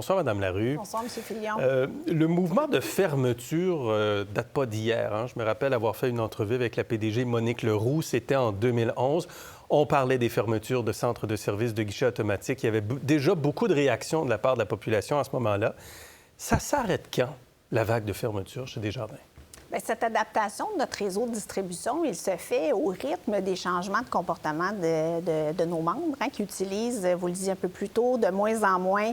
Bonsoir, Mme Larue. Bonsoir, M. Fillon. Le mouvement de fermeture date pas d'hier. Hein. Je me rappelle avoir fait une entrevue avec la PDG Monique Leroux. C'était en 2011. On parlait des fermetures de centres de services de guichets automatiques. Il y avait déjà beaucoup de réactions de la part de la population à ce moment-là. Ça s'arrête quand, la vague de fermeture chez Desjardins? Bien, cette adaptation de notre réseau de distribution, il se fait au rythme des changements de comportement de nos membres, qui utilisent, vous le disiez un peu plus tôt, de moins en moins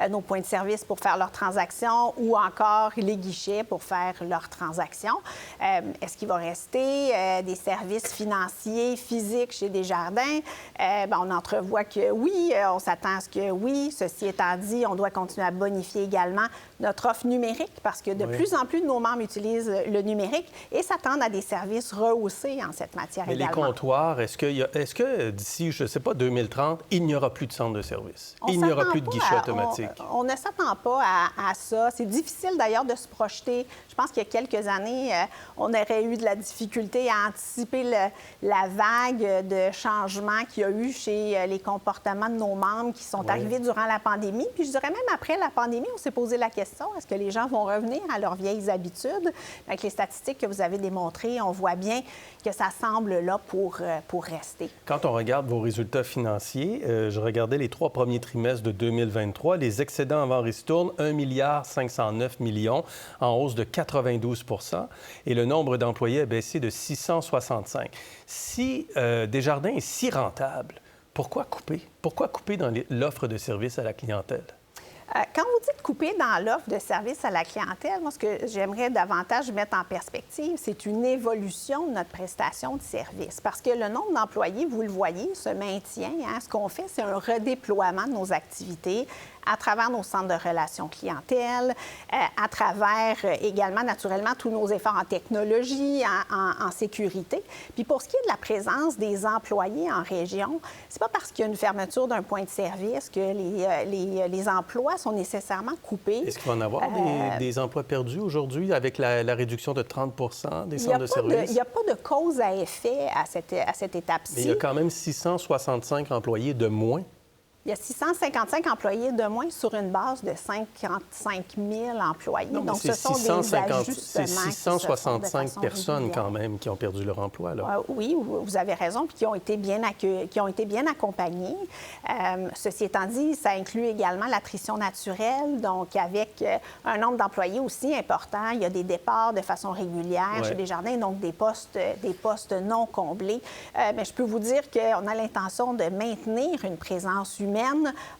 nos points de service pour faire leurs transactions ou encore les guichets pour faire leurs transactions. Est-ce qu'il va rester des services financiers physiques chez Desjardins? On entrevoit que oui, on s'attend à ce que oui. Ceci étant dit, on doit continuer à bonifier également notre offre numérique parce que de plus en plus de nos membres utilisent le numérique et s'attendent à des services rehaussés en cette matière Mais également. les comptoirs, est-ce que d'ici, je ne sais pas, 2030, il n'y aura plus de centre de service? Il n'y aura plus de guichets automatiques? On ne s'attend pas à ça. C'est difficile d'ailleurs de se projeter. Je pense qu'il y a quelques années, on aurait eu de la difficulté à anticiper la vague de changements qu'il y a eu chez les comportements de nos membres qui sont arrivés durant la pandémie. Puis je dirais même après la pandémie, on s'est posé la question, est-ce que les gens vont revenir à leurs vieilles habitudes? Avec les statistiques que vous avez démontrées, on voit bien que ça semble là pour rester. Quand on regarde vos résultats financiers, je regardais les 3 premiers trimestres de 2023, les excédents avant ristourne, 1,509 milliard, en hausse de 92 % et le nombre d'employés a baissé de 665. Si Desjardins est si rentable, pourquoi couper? Pourquoi couper dans l'offre de services à la clientèle? Quand vous dites couper dans l'offre de service à la clientèle, moi, ce que j'aimerais davantage mettre en perspective, c'est une évolution de notre prestation de service. Parce que le nombre d'employés, vous le voyez, se maintient. Ce qu'on fait, c'est un redéploiement de nos activités à travers nos centres de relations clientèle, à travers également, naturellement, tous nos efforts en technologie, en sécurité. Puis pour ce qui est de la présence des employés en région, c'est pas parce qu'il y a une fermeture d'un point de service que les emplois sont nécessairement coupés. Est-ce qu'il va en avoir des emplois perdus aujourd'hui avec la réduction de 30 des centres de services? Il n'y a pas de cause à effet à cette étape-ci. Mais il y a quand même 665 employés de moins. Il y a 655 employés de moins sur une base de 55 000 employés. Non, donc, ce sont des ajustements. C'est 665 personnes quand même qui ont perdu leur emploi. Là. Oui, vous avez raison, puis qui ont été bien accompagnés. Ceci étant dit, ça inclut également l'attrition naturelle. Donc, avec un nombre d'employés aussi important, il y a des départs de façon régulière chez Desjardins, donc des postes non comblés. Mais je peux vous dire qu'on a l'intention de maintenir une présence humaine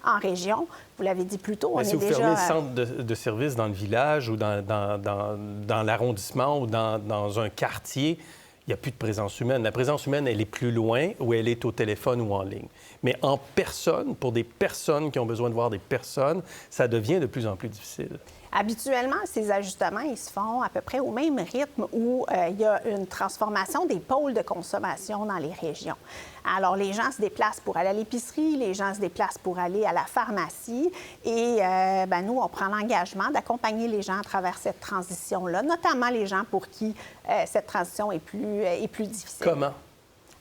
en région. Vous l'avez dit plus tôt, si vous fermez le centre de service dans le village ou dans l'arrondissement ou dans un quartier, il n'y a plus de présence humaine. La présence humaine, elle est plus loin ou elle est au téléphone ou en ligne. Mais en personne, pour des personnes qui ont besoin de voir des personnes, ça devient de plus en plus difficile. Habituellement, ces ajustements, ils se font à peu près au même rythme où il y a une transformation des pôles de consommation dans les régions. Alors, les gens se déplacent pour aller à l'épicerie, les gens se déplacent pour aller à la pharmacie et nous, on prend l'engagement d'accompagner les gens à travers cette transition-là, notamment les gens pour qui cette transition est plus difficile. Comment?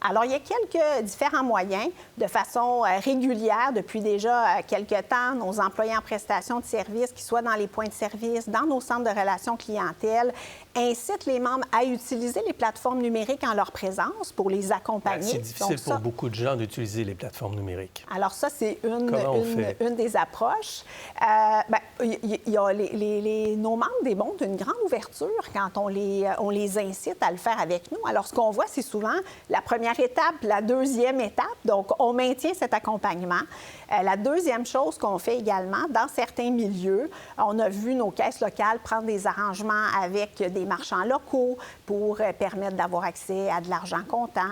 Alors, il y a quelques différents moyens. De façon régulière, depuis déjà quelques temps, nos employés en prestation de services, qui soient dans les points de service, dans nos centres de relations clientèle, incitent les membres à utiliser les plateformes numériques en leur présence pour les accompagner. C'est difficile pour beaucoup de gens d'utiliser les plateformes numériques. Alors ça, c'est une des approches. Nos membres démontrent une grande ouverture quand on les incite à le faire avec nous. Alors, ce qu'on voit, c'est souvent la première étape, la deuxième étape. Donc, on maintient cet accompagnement. La deuxième chose qu'on fait également, dans certains milieux, on a vu nos caisses locales prendre des arrangements avec des marchands locaux pour permettre d'avoir accès à de l'argent comptant,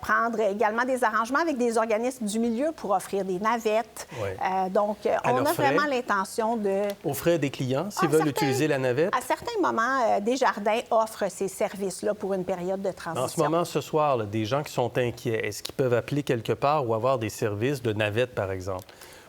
prendre également des arrangements avec des organismes du milieu pour offrir des navettes. Oui. Donc, on a vraiment l'intention de... Aux frais des clients, s'ils veulent utiliser la navette? À certains moments, Desjardins offre ces services-là pour une période de transition. En ce moment, ce soir, là, des gens qui sont inquiets, est-ce qu'ils peuvent appeler quelque part ou avoir des services de navette, par exemple?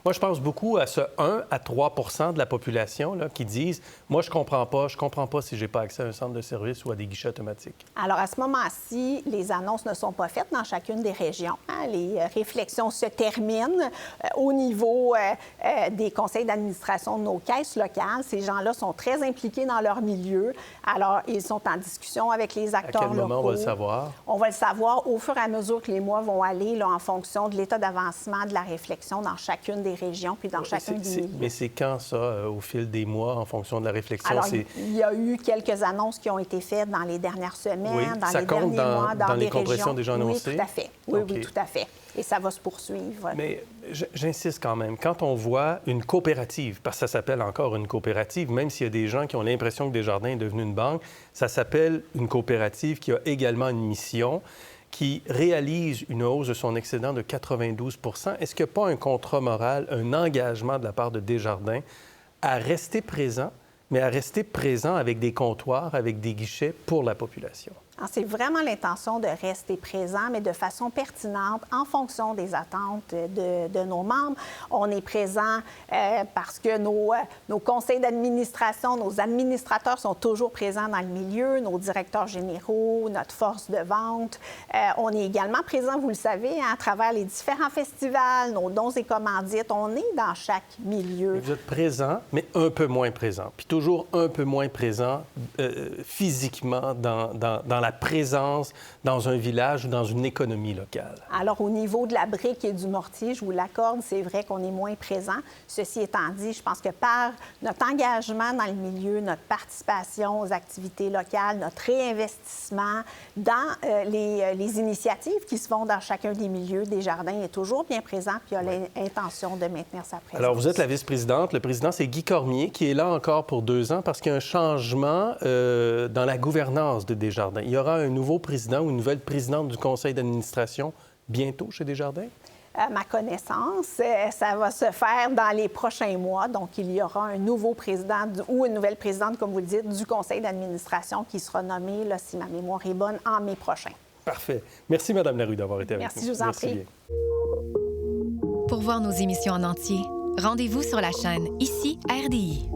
Moi, je pense beaucoup à ce 1 à 3 de la population là, qui disent « Moi, je comprends pas si j'ai pas accès à un centre de service ou à des guichets automatiques. » Alors, à ce moment-ci, les annonces ne sont pas faites dans chacune des régions. Les réflexions se terminent au niveau des conseils d'administration de nos caisses locales. Ces gens-là sont très impliqués dans leur milieu. Alors, ils sont en discussion avec les acteurs locaux. À quel moment on va le savoir? On va le savoir au fur et à mesure que les mois vont aller là, en fonction de l'état d'avancement de la réflexion dans chacune des régions puis dans chacun des milieux. Mais c'est quand ça, au fil des mois, en fonction de la réflexion? Alors, il y a eu quelques annonces qui ont été faites dans les dernières semaines, oui, dans ça les compte derniers mois, dans les les compressions régions. déjà annoncées? Oui, tout à fait. Oui, okay. oui, tout à fait. Et ça va se poursuivre. Mais j'insiste quand même, quand on voit une coopérative, parce que ça s'appelle encore une coopérative, même s'il y a des gens qui ont l'impression que Desjardins est devenu une banque, ça s'appelle une coopérative qui a également une mission, qui réalise une hausse de son excédent de 92 %. Est-ce qu'il n'y a pas un contrat moral, un engagement de la part de Desjardins à rester présent, mais à rester présent avec des comptoirs, avec des guichets pour la population? C'est vraiment l'intention de rester présent, mais de façon pertinente en fonction des attentes de nos membres. On est présent parce que nos conseils d'administration, nos administrateurs sont toujours présents dans le milieu, nos directeurs généraux, notre force de vente. On est également présent, vous le savez, à travers les différents festivals, nos dons et commandites. On est dans chaque milieu. Mais vous êtes présent, mais un peu moins présent. Puis toujours un peu moins présent physiquement dans la présence dans un village ou dans une économie locale. Alors, au niveau de la brique et du mortier, je vous l'accorde, c'est vrai qu'on est moins présent. Ceci étant dit, je pense que par notre engagement dans le milieu, notre participation aux activités locales, notre réinvestissement dans les initiatives qui se font dans chacun des milieux, Desjardins est toujours bien présent puis a l'intention de maintenir sa présence. Alors, vous êtes la vice-présidente. Le président, c'est Guy Cormier, qui est là encore pour 2 ans parce qu'il y a un changement dans la gouvernance de Desjardins. Il y aura un nouveau président ou une nouvelle présidente du conseil d'administration bientôt chez Desjardins? À ma connaissance, ça va se faire dans les prochains mois. Donc, il y aura un nouveau président ou une nouvelle présidente, comme vous le dites, du conseil d'administration qui sera nommé, là, si ma mémoire est bonne, en mai prochain. Parfait. Merci, Mme Larue, d'avoir été avec nous. Merci, je vous en prie. Bien. Pour voir nos émissions en entier, rendez-vous sur la chaîne Ici RDI.